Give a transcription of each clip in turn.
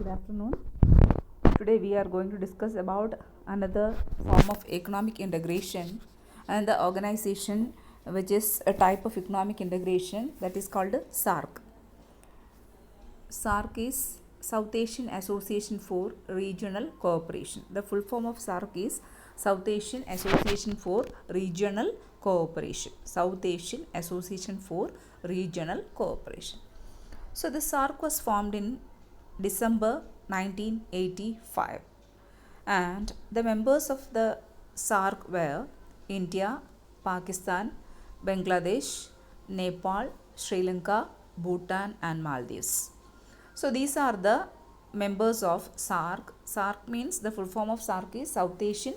Good afternoon. Today we are going to discuss about another form of economic integration and the organization which is a type of economic integration that is called SAARC. SAARC is South Asian Association for Regional Cooperation. The full form of SAARC is South Asian Association for Regional Cooperation. South Asian Association for Regional Cooperation. So the SAARC was formed in December 1985 and the members of the SAARC were India, Pakistan, Bangladesh, Nepal, Sri Lanka, Bhutan and Maldives. So these are the members of SAARC. SAARC means the full form of SAARC is South Asian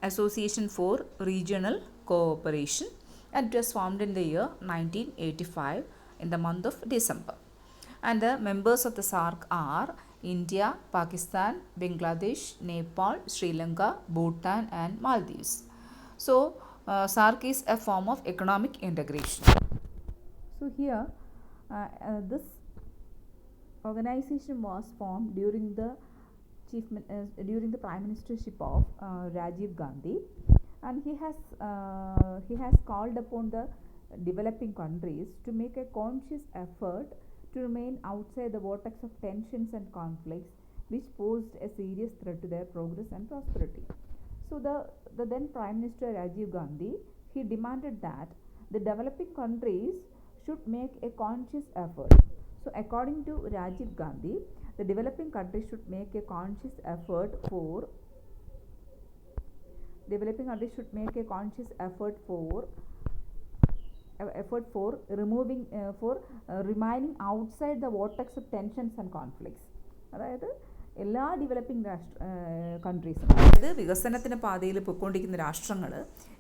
Association for Regional Cooperation and it was formed in the year 1985 in the month of December. And the members of the SAARC are India, Pakistan, Bangladesh, Nepal, Sri Lanka, Bhutan and Maldives. So SAARC is a form of economic integration. So here this organization was formed during the prime ministership of Rajiv Gandhi, and he has called upon the developing countries to make a conscious effort to remain outside the vortex of tensions and conflicts which posed a serious threat to their progress and prosperity. So the then Prime Minister Rajiv Gandhi, he demanded that the developing countries should make a conscious effort. So according to Rajiv Gandhi, the developing countries should make a conscious effort for removing remaining outside the vortex of tensions and conflicts. അതായത് എല്ലാ developing കൺട്രീസും, അതായത് വികസനത്തിന് പാതയിൽ പൊയ്ക്കൊണ്ടിരിക്കുന്ന രാഷ്ട്രങ്ങൾ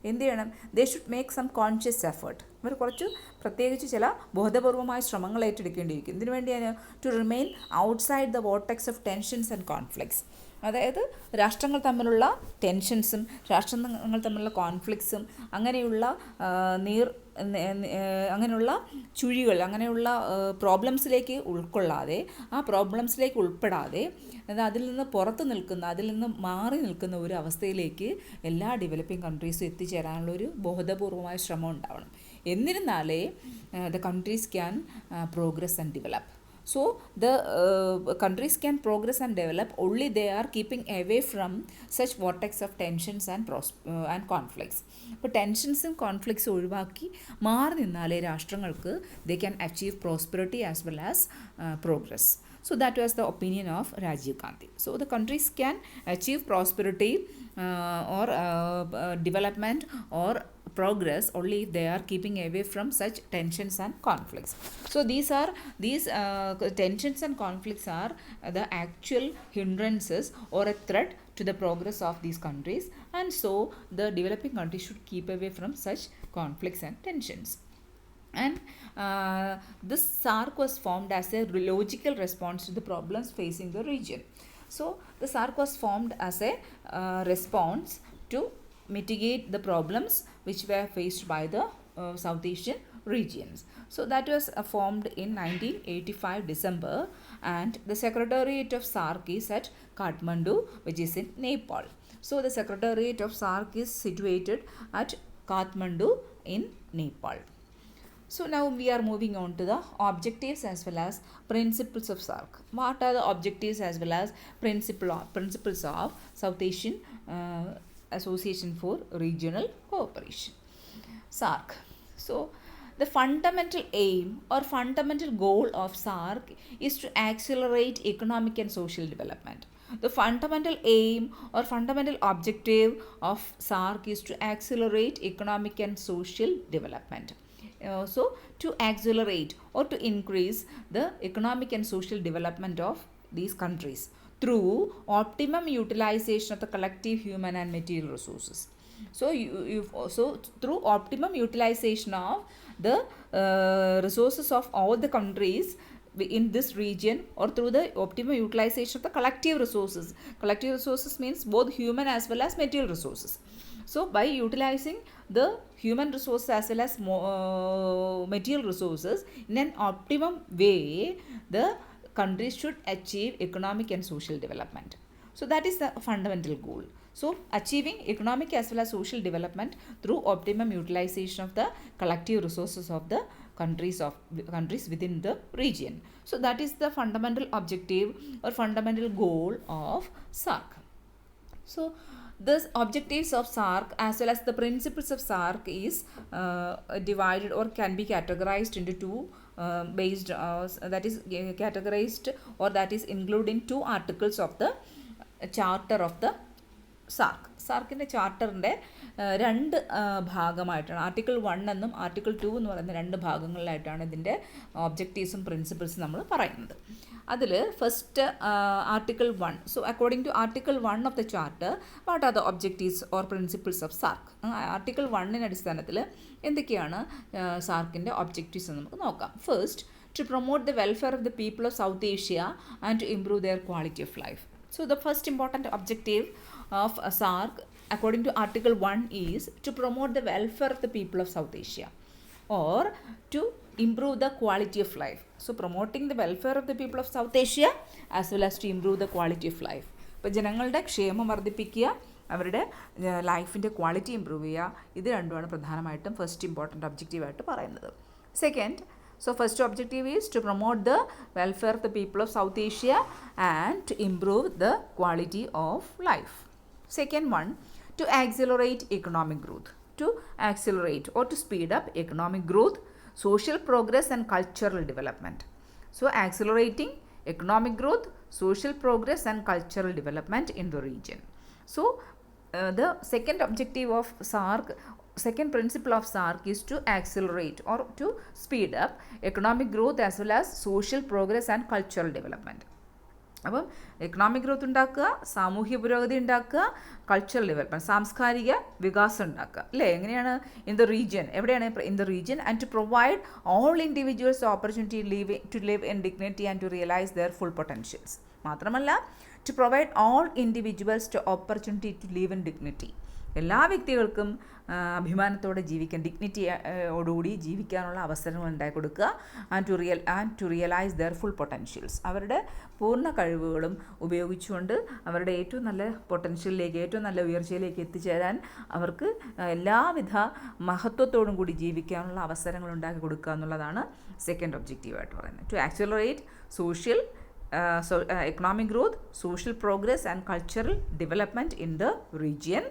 എന്ത് ചെയ്യണം? They should make some conscious effort. ഇവർ കുറച്ച് പ്രത്യേകിച്ച് ചില ബോധപൂർവമായ ശ്രമങ്ങൾ ഏറ്റെടുക്കേണ്ടിയിരിക്കും. ഇതിനു വേണ്ടിയാണ് to remain outside the vortex of tensions and conflicts. അതായത് രാഷ്ട്രങ്ങൾ തമ്മിലുള്ള ടെൻഷൻസും രാഷ്ട്രങ്ങൾ തമ്മിലുള്ള കോൺഫ്ലിക്ട്സും അങ്ങനെയുള്ള അങ്ങനെയുള്ള ചുഴികൾ, അങ്ങനെയുള്ള പ്രോബ്ലംസിലേക്ക് ഉൾപ്പെടാതെ അതിൽ നിന്ന് പുറത്ത് നിൽക്കുന്ന, അതിൽ നിന്ന് മാറി നിൽക്കുന്ന ഒരു അവസ്ഥയിലേക്ക് എല്ലാ ഡെവലപ്പിംഗ് കൺട്രീസും എത്തിച്ചേരാനുള്ള ഒരു ബോധപൂർവമായ ശ്രമം ഉണ്ടാവണം. എന്നിരുന്നാലേ the countries can progress and develop. So the countries can progress and develop only they are keeping away from such vortex of tensions and conflicts. അപ്പോൾ ടെൻഷൻസും കോൺഫ്ലിക്ട്സും ഒഴിവാക്കി മാറി നിന്നാലേ രാഷ്ട്രങ്ങൾക്ക് they can achieve prosperity as well as progress. So that was the opinion of Rajiv Gandhi. So the countries can achieve prosperity or development or progress only if they are keeping away from such tensions and conflicts. So these tensions and conflicts are the actual hindrances or a threat to the progress of these countries, and so the developing countries should keep away from such conflicts and tensions. And this SAARC was formed as a logical response to the problems facing the region. So the SAARC was formed as a response to mitigate the problems which were faced by the South Asian regions. So that was formed in 1985 December, and the secretariat of SAARC is at Kathmandu, which is in Nepal. So the secretariat of SAARC is situated at Kathmandu in Nepal. So now we are moving on to the objectives as well as principles of SAARC. What are the objectives as well as principles of South Asian Association for Regional Cooperation, SAARC? So the fundamental aim or fundamental goal of SAARC is to accelerate economic and social development. The fundamental aim or fundamental objective of SAARC is to accelerate economic and social development. So to accelerate or to increase the economic and social development of these countries through optimum utilization of the collective human and material resources. So through optimum utilization of the resources of all the countries in this region, or through the optimum utilization of the collective resources. Collective resources means both human as well as material resources. So by utilizing the human resources as well as material resources in an optimum way, the countries should achieve economic and social development. So that is the fundamental goal. So achieving economic as well as social development through optimum utilization of the collective resources of the countries within the region. So that is the fundamental objective or fundamental goal of SAARC. So the objectives of SAARC as well as the principles of SAARC is divided or can be categorized into two that is categorized or that is included in 2 articles of the charter of the സാർക്കിൻ്റെ ചാർട്ടറിൻ്റെ 2 ഭാഗമായിട്ടാണ്, article 1 എന്നും article 2 എന്ന് പറയുന്ന 2 ഭാഗങ്ങളിലായിട്ടാണ് ഇതിൻ്റെ ഒബ്ജക്റ്റീവ്സും പ്രിൻസിപ്പിൾസും നമ്മൾ പറയുന്നത്. അതിൽ first article 1. So according to article 1 of the charter what are the objectives or principles of SAARC. Article 1 അടിസ്ഥാനത്തിൽ എന്തൊക്കെയാണ് സാർക്കിൻ്റെ ഒബ്ജക്റ്റീവ്സ് എന്ന് നമുക്ക് നോക്കാം. First, to promote the welfare of the people of South Asia and to improve their quality of life. So the first important objective of SAARC according to Article 1 is to promote the welfare of the people of South Asia or to improve the quality of life. So promoting the welfare of the people of South Asia as well as to improve the quality of life. ഇപ്പോൾ ജനങ്ങളുടെ ക്ഷേമം വർദ്ധിപ്പിക്കുക, അവരുടെ ലൈഫിൻ്റെ quality improve ചെയ്യുക, ഇത് രണ്ടുമാണ് പ്രധാനമായിട്ടും ഫസ്റ്റ് ഇമ്പോർട്ടൻ്റ് ഒബ്ജക്റ്റീവായിട്ട് പറയുന്നത്. Second, so first objective is to promote the welfare of the people of South Asia and to improve the quality of life. Second one, to accelerate economic growth. To accelerate or to speed up economic growth, social progress and cultural development. So accelerating economic growth, social progress and cultural development in the region. So the second objective of SAARC, second principle of SAARC is to accelerate or to speed up economic growth as well as social progress and cultural development. അപ്പം economic growth ഉണ്ടാക്കുക, സാമൂഹ്യ പുരോഗതി ഉണ്ടാക്കുക, cultural development സാംസ്കാരിക വികാസം ഉണ്ടാക്കുക, അല്ലേ? എങ്ങനെയാണ്? ഇൻ ദ റീജിയൻ, എവിടെയാണ്? In the region and to provide all individuals opportunity to live in dignity and to realise their full potentials. മാത്രമല്ല to provide all individuals to opportunity to live in dignity, എല്ലാ വ്യക്തികൾക്കും അഭിമാനത്തോടെ ജീവിക്കാൻ, ഡിഗ്നിറ്റിയോടുകൂടി ജീവിക്കാനുള്ള അവസരങ്ങൾ ഉണ്ടാക്കി കൊടുക്കുക. And to realise their full potentials, അവരുടെ പൂർണ്ണ കഴിവുകളും ഉപയോഗിച്ചുകൊണ്ട് അവരുടെ ഏറ്റവും നല്ല പൊട്ടൻഷ്യലിലേക്ക്, ഏറ്റവും നല്ല ഉയർച്ചയിലേക്ക് എത്തിച്ചേരാൻ അവർക്ക് എല്ലാവിധ മഹത്വത്തോടും കൂടി ജീവിക്കാനുള്ള അവസരങ്ങൾ ഉണ്ടാക്കി കൊടുക്കുക എന്നുള്ളതാണ് സെക്കൻഡ് ഒബ്ജക്റ്റീവായിട്ട് പറയുന്നത്. To accelerate social economic growth, social progress and cultural development in the region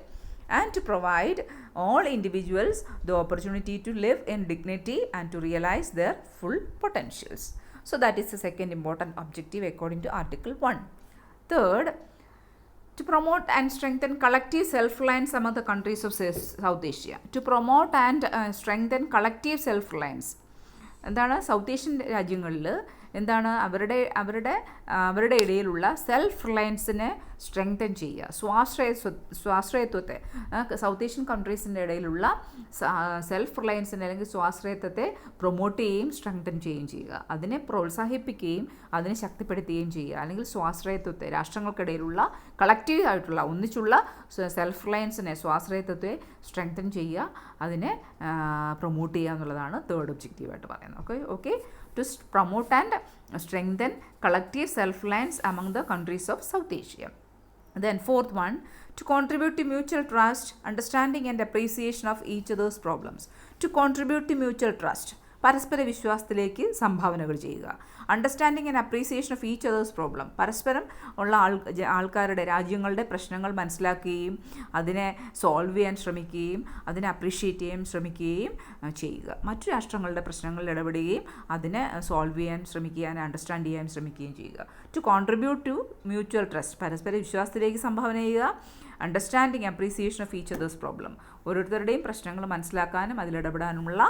and to provide all individuals the opportunity to live in dignity and to realize their full potentials. So that is the second important objective according to Article 1. Third, to promote and strengthen collective self-reliance among the countries of South Asia. To promote and strengthen collective self-reliance. എന്താണ്? South Asian രാജ്യങ്ങളിൽ എന്താണ് അവരുടെ ഇടയിലുള്ള self റിലയൻസിനെ strengthen ചെയ്യുക, സ്വാശ്രയത്വത്തെ, south Asian കൺട്രീസിൻ്റെ ഇടയിലുള്ള self റിലയൻസിനെ അല്ലെങ്കിൽ സ്വാശ്രയത്വത്തെ promote ചെയ്യുകയും strengthen ചെയ്യുകയും ചെയ്യുക, അതിനെ പ്രോത്സാഹിപ്പിക്കുകയും അതിനെ ശക്തിപ്പെടുത്തുകയും ചെയ്യുക. അല്ലെങ്കിൽ സ്വാശ്രയത്വത്തെ, രാഷ്ട്രങ്ങൾക്കിടയിലുള്ള കളക്റ്റീവ് ആയിട്ടുള്ള ഒന്നിച്ചുള്ള സെൽഫ് റിലയൻസിനെ, സ്വാശ്രയത്വത്തെ സ്ട്രെങ്തൻ ചെയ്യുക, അതിനെ പ്രൊമോട്ട് ചെയ്യുക എന്നുള്ളതാണ് തേർഡ് ഒബ്ജക്റ്റീവായിട്ട് പറയുന്നത്. Okay to promote and strengthen collective self-reliance among the countries of South Asia. Then fourth one, to contribute to mutual trust, understanding and appreciation of each other's problems. To contribute to mutual trust, പരസ്പര വിശ്വാസത്തിലേക്ക് സംഭാവനകൾ ചെയ്യുക. Understanding and appreciation of each other's problem, പരസ്പരം ഉള്ള ആൾക്കാരുടെ, രാജ്യങ്ങളുടെ പ്രശ്നങ്ങൾ മനസ്സിലാക്കുകയും അതിനെ സോൾവ് ചെയ്യാൻ ശ്രമിക്കുകയും അതിനെ അപ്രീഷിയേറ്റ് ചെയ്യാൻ ശ്രമിക്കുകയും ചെയ്യുക. മറ്റു രാഷ്ട്രങ്ങളുടെ പ്രശ്നങ്ങളിൽ ഇടപെടുകയും അതിനെ സോൾവ് ചെയ്യാൻ ശ്രമിക്കുകയും അണ്ടർസ്റ്റാൻഡ് ചെയ്യാൻ ശ്രമിക്കുകയും ചെയ്യുക. To contribute to mutual trust, പരസ്പര വിശ്വാസത്തിലേക്ക് സംഭാവന ചെയ്യുക. Understanding appreciation of each other's problem, ഓരോരുത്തരുടെയും പ്രശ്നങ്ങൾ മനസ്സിലാക്കാനും അതിലിടപെടാനുമുള്ള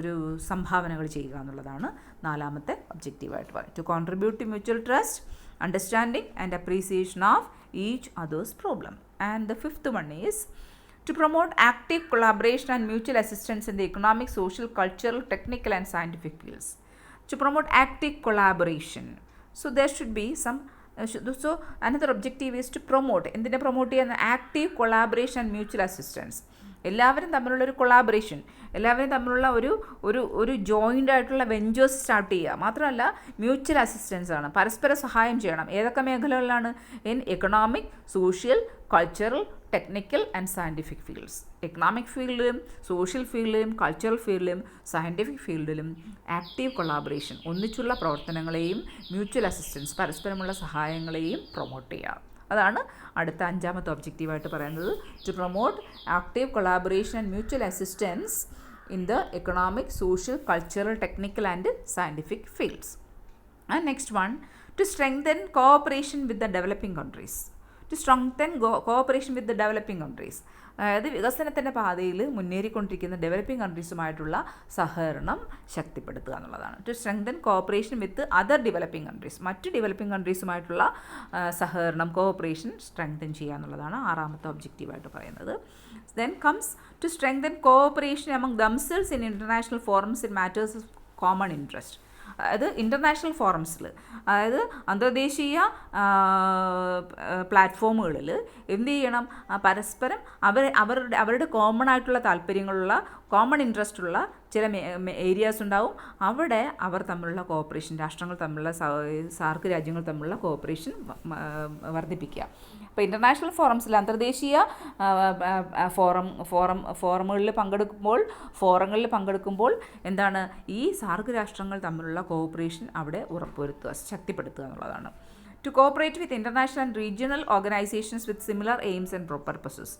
ഒരു സംഭാവനകൾ ചെയ്യുക എന്നുള്ളതാണ് നാലാമത്തെ ഒബ്ജക്റ്റീവായിട്ട് പറയും. To contribute to mutual trust, understanding and appreciation of each other's problem. And the fifth one is to promote active collaboration and mutual assistance in the economic, social, cultural, technical and scientific fields. To promote active collaboration, so there should be some so another objective is to promote, എന്തിനെ promote ചെയ്യുന്ന? Active collaboration and mutual assistance, എല്ലാവരും തമ്മിലുള്ളൊരു collaboration, എല്ലാവരും തമ്മിലുള്ള ഒരു joint ആയിട്ടുള്ള ventures start ചെയ്യുക. മാത്രമല്ല mutual assistance ആണ്, പരസ്പര സഹായം ചെയ്യണം. ഏതൊക്കെ മേഖലകളിലാണ്? In economic, social, cultural, technical and scientific fields. Economic ഫീൽഡിലും സോഷ്യൽ ഫീൽഡിലും കൾച്ചറൽ ഫീൽഡിലും സയൻറ്റിഫിക് ഫീൽഡിലും ആക്റ്റീവ് കൊളാബറേഷൻ, ഒന്നിച്ചുള്ള പ്രവർത്തനങ്ങളെയും മ്യൂച്വൽ അസിസ്റ്റൻസ്, പരസ്പരമുള്ള സഹായങ്ങളെയും പ്രൊമോട്ട് ചെയ്യുക. അതാണ് അടുത്ത 5ാമത്തെ ഒബ്ജക്റ്റീവായിട്ട് പറയുന്നത്. To promote active collaboration and mutual assistance in the economic, social, cultural, technical and scientific fields. And next one, to strengthen cooperation with the developing countries. To strengthen cooperation with the developing countries, അതായത് വികസനത്തിൻ്റെ പാതയിൽ മുന്നേറിക്കൊണ്ടിരിക്കുന്ന developing കൺട്രീസുമായിട്ടുള്ള സഹകരണം ശക്തിപ്പെടുത്തുക എന്നുള്ളതാണ്. To strengthen cooperation with other developing countries, മറ്റ് developing കൺട്രീസുമായിട്ടുള്ള സഹകരണം, കോഓപ്പറേഷൻ സ്ട്രെങ്തൻ ചെയ്യുക എന്നുള്ളതാണ് 6ാമത്തെ ഒബ്ജക്റ്റീവായിട്ട് പറയുന്നത്. Then comes to strengthen cooperation among themselves in international forums in matters of common interest. അതായത് ഇൻ്റർനാഷണൽ ഫോറംസിൽ, അതായത് അന്തർദേശീയ പ്ലാറ്റ്ഫോമുകളിൽ എന്ത് ചെയ്യണം? പരസ്പരം അവരുടെ കോമൺ ആയിട്ടുള്ള താല്പര്യങ്ങളുള്ള, കോമൺ ഇൻട്രസ്റ്റ് ഉള്ള ചില ഏരിയാസ് ഉണ്ടാവും. അവിടെ അവർ തമ്മിലുള്ള കോഓപ്പറേഷൻ, രാഷ്ട്രങ്ങൾ തമ്മിലുള്ള, സാർക്ക് രാജ്യങ്ങൾ തമ്മിലുള്ള കോഓപ്പറേഷൻ വർദ്ധിപ്പിക്കുക. അപ്പോൾ ഇൻ്റർനാഷണൽ ഫോറംസിൽ, അന്തർദേശീയ ഫോറങ്ങളിൽ പങ്കെടുക്കുമ്പോൾ എന്താണ്? ഈ സാർക്ക് രാഷ്ട്രങ്ങൾ തമ്മിലുള്ള കോഓപ്പറേഷൻ അവിടെ ഉറപ്പുവരുത്തുക, ശക്തിപ്പെടുത്തുക എന്നുള്ളതാണ്. To cooperate with international and regional organisations with similar aims and purposes.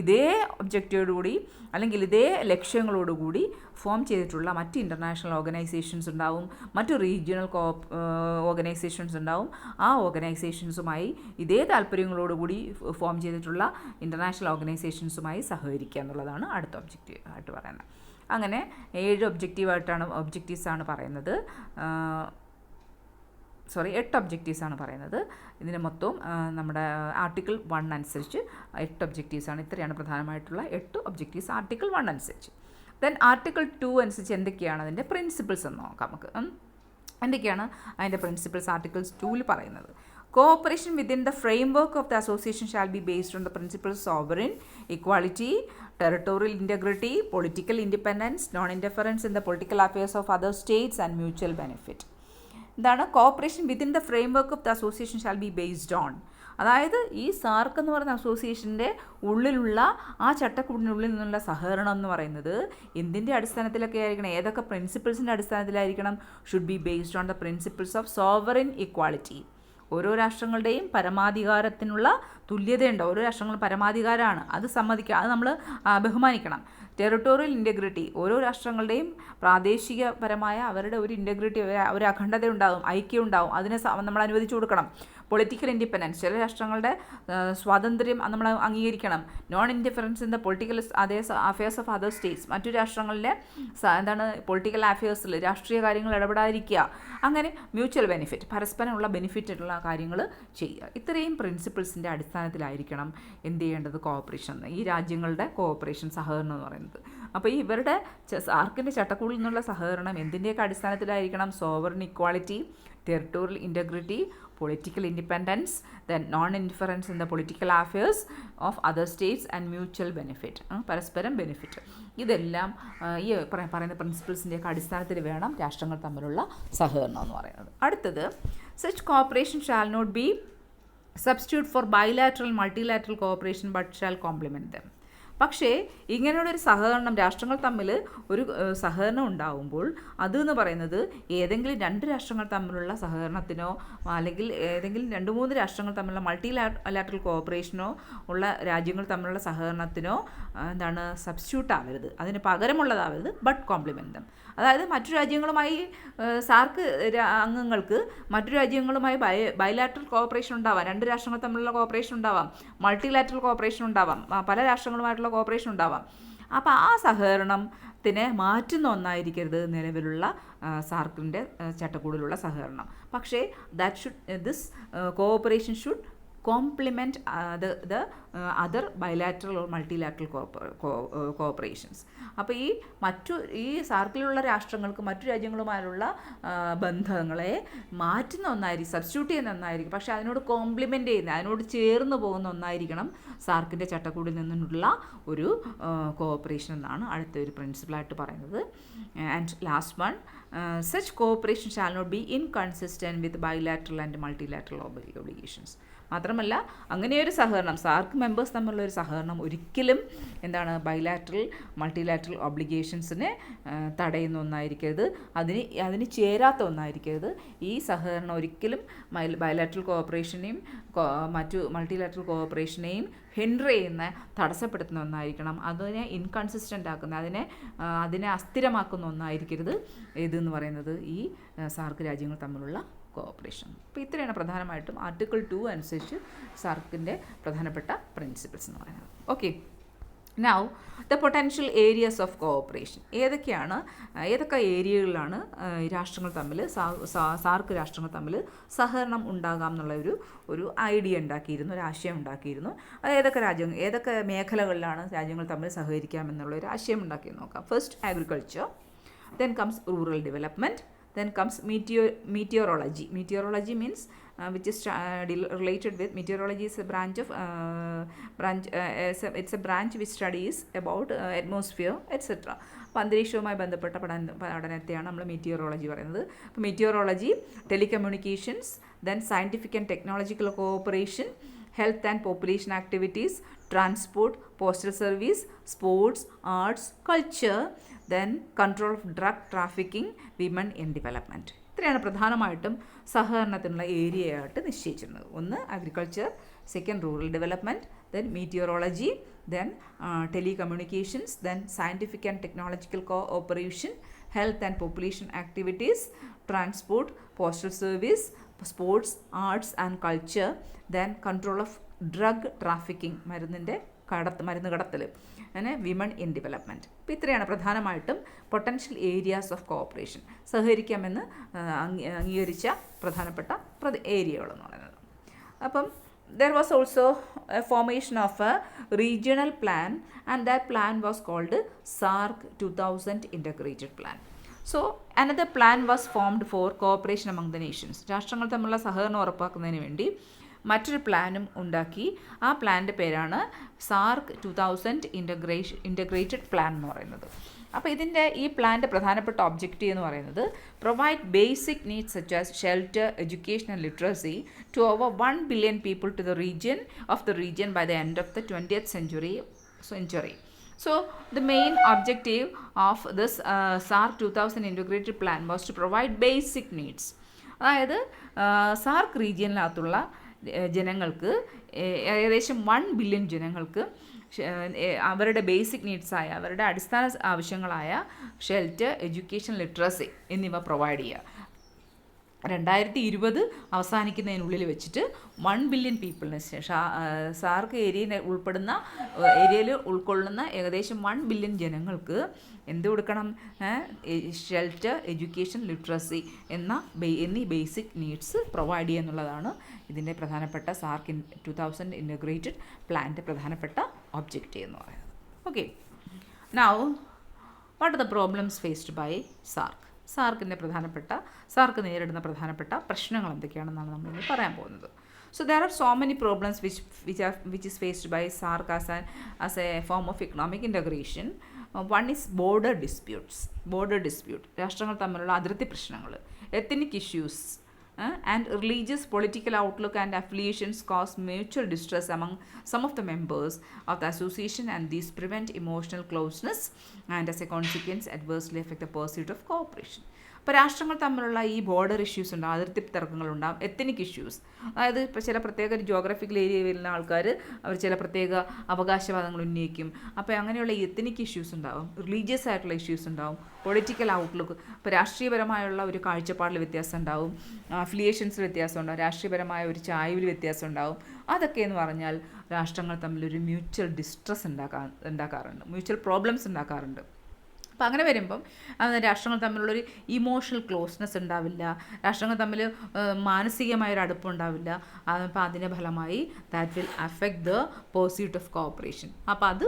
ഇതേ ഒബ്ജക്റ്റീവോടുകൂടി അല്ലെങ്കിൽ ഇതേ ലക്ഷ്യങ്ങളോടുകൂടി ഫോം ചെയ്തിട്ടുള്ള മറ്റ് ഇൻ്റർനാഷണൽ ഓർഗനൈസേഷൻസ് ഉണ്ടാവും, മറ്റു റീജിയണൽ ഓർഗനൈസേഷൻസ് ഉണ്ടാവും. ആ ഓർഗനൈസേഷൻസുമായി ഇതേ താല്പര്യങ്ങളോടുകൂടി ഫോം ചെയ്തിട്ടുള്ള ഇൻ്റർനാഷണൽ ഓർഗനൈസേഷൻസുമായി സഹകരിക്കുക എന്നുള്ളതാണ് അടുത്ത ഒബ്ജക്റ്റീവ് ആയിട്ട് പറയുന്നത്. അങ്ങനെ 7 ഒബ്ജക്റ്റീവ്സാണ് പറയുന്നത്. 8 ഒബ്ജക്റ്റീവ്സാണ് പറയുന്നത്. ഇതിന് മൊത്തം നമ്മുടെ ആർട്ടിക്കിൾ 1 അനുസരിച്ച് 8 ഒബ്ജക്റ്റീവ്സാണ്. ഇത്രയാണ് പ്രധാനമായിട്ടുള്ള 8 ഒബ്ജക്റ്റീവ്സ് ആർട്ടിക്കിൾ 1 അനുസരിച്ച്. ദെൻ ആർട്ടിക്കിൾ 2 അനുസരിച്ച് എന്തൊക്കെയാണ് അതിൻ്റെ പ്രിൻസിപ്പിൾസ് എന്ന് നോക്കാം നമുക്ക്. എന്തൊക്കെയാണ് അതിൻ്റെ പ്രിൻസിപ്പിൾസ് ആർട്ടിക്കിൾസ് 2-ൽ പറയുന്നത്? Cooperation within the framework of the association shall be based on the principles of sovereign, equality, territorial integrity, political independence, non-interference in the political affairs of other states and mutual benefit. എന്താണ് cooperation within the framework of the association shall be based on? അതായത് ഈ സാർക്ക് എന്ന് പറയുന്ന അസോസിയേഷൻ്റെ ഉള്ളിലുള്ള ആ ചട്ടക്കൂടിനുള്ളിൽ നിന്നുള്ള സഹകരണം എന്ന് പറയുന്നത് എന്തിൻ്റെ അടിസ്ഥാനത്തിലൊക്കെ ആയിരിക്കണം? ഏതൊക്കെ പ്രിൻസിപ്പിൾസിൻ്റെ അടിസ്ഥാനത്തിലായിരിക്കണം? Should be based on the principles of sovereign equality. ഓരോ രാഷ്ട്രങ്ങളുടെയും പരമാധികാരത്തിനുള്ള തുല്യതയുണ്ട്. ഓരോ രാഷ്ട്രങ്ങളും പരമാധികാരമാണ്, അത് സമ്മതിക്കുക, അത് നമ്മൾ ബഹുമാനിക്കണം. ടെറിട്ടോറിയൽ ഇൻറ്റഗ്രിറ്റി, ഓരോ രാഷ്ട്രങ്ങളുടെയും പ്രാദേശികപരമായ അവരുടെ ഒരു ഇൻറ്റഗ്രിറ്റി, ഒരു അഖണ്ഡത ഉണ്ടാകും, ഐക്യം ഉണ്ടാകും, അതിനെ നമ്മൾ അനുവദിച്ചു കൊടുക്കണം. പൊളിറ്റിക്കൽ ഇൻഡിപെൻഡൻസ്, ചില രാഷ്ട്രങ്ങളുടെ സ്വാതന്ത്ര്യം നമ്മൾ അംഗീകരിക്കണം. Non indifference in the political affairs of other States, മറ്റു രാഷ്ട്രങ്ങളിലെ പൊളിറ്റിക്കൽ അഫയേഴ്സിൽ രാഷ്ട്രീയ കാര്യങ്ങൾ ഇടപെടാതിരിക്കുക. അങ്ങനെ മ്യൂച്വൽ ബെനിഫിറ്റ്, പരസ്പരമുള്ള ബെനിഫിറ്റുള്ള കാര്യങ്ങൾ ചെയ്യുക. ഇത്രയും പ്രിൻസിപ്പിൾസിൻ്റെ അടിസ്ഥാനത്തിലായിരിക്കണം എന്ത് ചെയ്യേണ്ടത്? കോഓപ്പറേഷൻ, ഈ രാജ്യങ്ങളുടെ കോഓപ്പറേഷൻ, സഹകരണം എന്ന് പറയുന്നത്. അപ്പോൾ ഇവരുടെ സാർക്കിൻ്റെ ചട്ടക്കൂടിൽ നിന്നുള്ള സഹകരണം എന്തിൻ്റെയൊക്കെ അടിസ്ഥാനത്തിലായിരിക്കണം? Sovereign equality, territorial integrity, political independence, then non interference in the political affairs of other states and mutual benefit, പരസ്പരം ബെനിഫിറ്റ്. ഇതെല്ലാം ഈ പറയുന്ന പ്രിൻസിപ്പിൾസിൻ്റെയൊക്കെ അടിസ്ഥാനത്തിൽ വേണം രാഷ്ട്രങ്ങൾ തമ്മിലുള്ള സഹകരണം എന്ന് പറയുന്നത്. അടുത്തത്, such cooperation shall not be substitute for bilateral multilateral cooperation but shall complement them. പക്ഷേ ഇങ്ങനെയുള്ളൊരു സഹകരണം, രാഷ്ട്രങ്ങൾ തമ്മിൽ ഒരു സഹകരണം ഉണ്ടാവുമ്പോൾ അതെന്ന് പറയുന്നത് ഏതെങ്കിലും 2 രാഷ്ട്രങ്ങൾ തമ്മിലുള്ള സഹകരണത്തിനോ അല്ലെങ്കിൽ ഏതെങ്കിലും 2-3 രാഷ്ട്രങ്ങൾ തമ്മിലുള്ള മൾട്ടിലാറ്ററൽ കോഓപ്പറേഷനോ ഉള്ള രാജ്യങ്ങൾ തമ്മിലുള്ള സഹകരണത്തിനോ എന്താണ് സബ്സ്റ്റിറ്റ്യൂട്ട് ആവരുത്, അതിന് പകരമുള്ളതാവരുത്, ബട്ട് കോംപ്ലിമെൻ്റ് ദം. അതായത് മറ്റു രാജ്യങ്ങളുമായി സാർക്ക് അംഗങ്ങൾക്ക് മറ്റു രാജ്യങ്ങളുമായി ബൈലാറ്ററൽ കോഓപ്പറേഷൻ ഉണ്ടാവാം, 2 രാഷ്ട്രങ്ങൾ തമ്മിലുള്ള കോഓപ്പറേഷൻ ഉണ്ടാവാം, മൾട്ടിലാറ്ററൽ കോഓപ്പറേഷൻ ഉണ്ടാവാം, പല രാഷ്ട്രങ്ങളുമായിട്ടുള്ള കോഓപ്പറേഷൻ ഉണ്ടാവാം. അപ്പോൾ ആ സഹകരണത്തിനെ മാറ്റുന്ന ഒന്നായിരിക്കരുത് നിലവിലുള്ള സാർക്കിൻ്റെ ചട്ടക്കൂടിലുള്ള സഹകരണം. പക്ഷേ this cooperation should complement other bilateral or multilateral cooperations. അപ്പോൾ ഈ സാർക്കിലുള്ള രാഷ്ട്രങ്ങൾക്ക് മറ്റു രാജ്യങ്ങളുമായുള്ള ബന്ധങ്ങളെ മാറ്റുന്ന ഒന്നായിരിക്കും, സബ്സ്റ്റിറ്റ്യൂട്ട് ചെയ്യുന്ന ഒന്നായിരിക്കും, പക്ഷേ അതിനോട് കോംപ്ലിമെൻ്റ് ചെയ്യുന്ന, അതിനോട് ചേർന്ന് പോകുന്ന ഒന്നായിരിക്കണം സാർക്കിൻ്റെ ചട്ടക്കൂടിൽ നിന്നുള്ള ഒരു കോഓപ്പറേഷൻ എന്നാണ് അടുത്തൊരു പ്രിൻസിപ്പിളായിട്ട് പറയുന്നത്. And last one, such cooperation shall not be inconsistent with bilateral and multilateral obligations. മാത്രമല്ല അങ്ങനെയൊരു സഹകരണം, സാർക്ക് മെമ്പേഴ്സ് തമ്മിലുള്ള ഒരു സഹകരണം ഒരിക്കലും ബൈലാറ്ററൽ മൾട്ടിലാറ്ററൽ ഒബ്ലിഗേഷൻസിനെ തടയുന്ന ഒന്നായിരിക്കരുത്, അതിന് ചേരാത്ത ഒന്നായിരിക്കരുത്. ഈ സഹകരണം ഒരിക്കലും ബൈലാറ്ററൽ കോഓപ്പറേഷനെയും മറ്റു മൾട്ടിലാറ്ററൽ കോഓപ്പറേഷനെയും ഹിൻഡർ ചെയ്യുന്ന, തടസ്സപ്പെടുത്തുന്ന ഒന്നായിരിക്കണം. അതിനെ ഇൻകൺസിസ്റ്റൻ്റ് ആക്കുന്ന, അതിനെ അസ്ഥിരമാക്കുന്ന ഒന്നായിരിക്കരുത് ഇതെന്ന് പറയുന്നത് ഈ സാർക്ക് രാജ്യങ്ങൾ തമ്മിലുള്ള കോഓപ്പറേഷൻ. അപ്പോൾ ഇത്രയാണ് പ്രധാനമായിട്ടും ആർട്ടിക്കിൾ 2 അനുസരിച്ച് സാർക്കിൻ്റെ പ്രധാനപ്പെട്ട പ്രിൻസിപ്പിൾസ് എന്ന് പറയുന്നത്. Okay, now the potential areas of cooperation. ഏതൊക്കെ ഏരിയകളിലാണ് രാഷ്ട്രങ്ങൾ തമ്മിൽ, സാർക്ക് രാഷ്ട്രങ്ങൾ തമ്മിൽ സഹകരണം ഉണ്ടാകാം എന്നുള്ള ഒരു ഐഡിയ ഉണ്ടാക്കിയിരുന്നു, ഒരു ആശയം ഉണ്ടാക്കിയിരുന്നു. അത് ഏതൊക്കെ മേഖലകളിലാണ് രാജ്യങ്ങൾ തമ്മിൽ സഹകരിക്കാമെന്നുള്ള ഒരു ആശയം ഉണ്ടാക്കി നോക്കാം. First agriculture, then comes rural development, then comes meteorology. Meteorology means which is related with, meteorology is a branch of it's a branch which studies about atmosphere etc. അപ്പോൾ അന്തരീക്ഷവുമായി ബന്ധപ്പെട്ട പഠനത്തെയാണ് നമ്മൾ മെറ്റിയോറോളജി പറയുന്നത്. അപ്പോൾ meteorology, telecommunications, then scientific and technological cooperation, health and population activities, transport, postal service, sports, arts, culture, then control of drug trafficking, women in development. ഇത്രയാണ് പ്രധാനമായിട്ടും സഹകരണത്തിനുള്ള ഏരിയയായിട്ട് നിശ്ചയിച്ചിരുന്നത്. ഒന്ന് agriculture, second rural development, then meteorology, then telecommunications, then scientific and technological cooperation, health and population activities, transport, postal service, sports, arts and culture, then control of drug trafficking, മരുന്ന് കടത്തൽ, അങ്ങനെ women in development. അപ്പോൾ ഇത്രയാണ് പ്രധാനമായിട്ടും potential areas of cooperation, സഹകരിക്കാമെന്ന് അംഗീകരിച്ച പ്രധാനപ്പെട്ട ഏരിയകളെന്ന് പറയുന്നത്. അപ്പം there was also a formation of a regional plan, and that plan was called SAARC 2000 Integrated Plan. So another plan was formed for cooperation among the nations. രാഷ്ട്രങ്ങൾ തമ്മിലുള്ള സഹകരണം ഉറപ്പാക്കുന്നതിന് വേണ്ടി മറ്റൊരു പ്ലാനും ഉണ്ടാക്കി. ആ പ്ലാനിൻ്റെ പേരാണ് സാർക്ക് 2000 ഇൻ്റഗ്രേറ്റഡ് പ്ലാൻ എന്ന് പറയുന്നത്. അപ്പോൾ ഈ പ്ലാൻ്റെ പ്രധാനപ്പെട്ട ഒബ്ജക്റ്റീവ് എന്ന് പറയുന്നത് provide basic needs such as shelter, education and literacy to over 1 billion people to the region by the end of the 20th century. So the main objective of this SAARC 2000 integrated plan was to provide basic needs. അതായത് സാർക്ക് റീജിയനിനകത്തുള്ള ജനങ്ങൾക്ക്, ഏകദേശം 1 billion ജനങ്ങൾക്ക് അവരുടെ basic നീഡ്സായ, അവരുടെ അടിസ്ഥാന ആവശ്യങ്ങളായ shelter, education, literacy എന്നിവ provide ചെയ്യുക. 2020 അവസാനിക്കുന്നതിനുള്ളിൽ വെച്ചിട്ട് 1 billion പീപ്പിളിന്, സാർക്ക് ഏരിയയിൽ ഉൾക്കൊള്ളുന്ന ഏകദേശം 1 billion ജനങ്ങൾക്ക് എന്ത് കൊടുക്കണം? ഷെൽട്ടർ, എഡ്യൂക്കേഷൻ, ലിറ്ററസി എന്നീ ബേസിക് നീഡ്സ് പ്രൊവൈഡ് ചെയ്യുക എന്നുള്ളതാണ് ഇതിൻ്റെ പ്രധാനപ്പെട്ട സാർക്ക് 2000 ഇൻ്റഗ്രേറ്റഡ് പ്ലാൻ്റെ പ്രധാനപ്പെട്ട ഒബ്ജക്റ്റീവ് എന്ന് പറയുന്നത്. Okay, now what are the problems faced by SAARC? SAARC നേരിടുന്ന പ്രധാനപ്പെട്ട പ്രശ്നങ്ങൾ എന്തൊക്കെയാണെന്നാണ് നമ്മളിന്ന് പറയാൻ പോകുന്നത്. So there are so many problems which is faced by SAARC as a form of economic integration. One is border dispute. രാഷ്ട്രങ്ങൾ തമ്മിലുള്ള അതിർത്തി പ്രശ്നങ്ങൾ, ethnic issues, and religious, political outlook and affiliations cause mutual distress among some of the members of the association, and these prevent emotional closeness and as a consequence adversely affect the pursuit of cooperation. അപ്പോൾ രാഷ്ട്രങ്ങൾ തമ്മിലുള്ള ഈ border issues ഉണ്ടാകും, അതിർത്തി തർക്കങ്ങളുണ്ടാകും. Ethnic issues, അതായത് ഇപ്പോൾ ചില പ്രത്യേക ജോഗ്രഫിക്കൽ ഏരിയയിൽ വരുന്ന ആൾക്കാർ അവർ ചില പ്രത്യേക അവകാശവാദങ്ങൾ ഉന്നയിക്കും. അപ്പോൾ അങ്ങനെയുള്ള എത്നിക് ഇഷ്യൂസ് ഉണ്ടാകും. റിലീജിയസ് ആയിട്ടുള്ള ഇഷ്യൂസ് ഉണ്ടാകും. പൊളിറ്റിക്കൽ ഔട്ട്ലുക്ക്, ഇപ്പോൾ രാഷ്ട്രീയപരമായുള്ള ഒരു കാഴ്ചപ്പാടിൽ വ്യത്യാസം ഉണ്ടാവും, അഫിലിയേഷൻസിൽ വ്യത്യാസം ഉണ്ടാവും, രാഷ്ട്രീയപരമായ ഒരു ചായ്വിൽ വ്യത്യാസം ഉണ്ടാവും. അതൊക്കെ എന്ന് പറഞ്ഞാൽ രാഷ്ട്രങ്ങൾ തമ്മിലൊരു മ്യൂച്വൽ ഡിസ്ട്രസ് ഉണ്ടാക്കാറുണ്ട്, മ്യൂച്വൽ പ്രോബ്ലംസ് ഉണ്ടാക്കാറുണ്ട്. അപ്പോൾ അങ്ങനെ വരുമ്പം രാഷ്ട്രങ്ങൾ തമ്മിലുള്ളൊരു ഇമോഷണൽ ക്ലോസ്നെസ് ഉണ്ടാവില്ല, രാഷ്ട്രങ്ങൾ തമ്മിൽ മാനസികമായൊരു അടുപ്പുണ്ടാവില്ല. അപ്പോൾ അതിൻ്റെ ഫലമായി that will affect the pursuit of cooperation. അപ്പോൾ അത്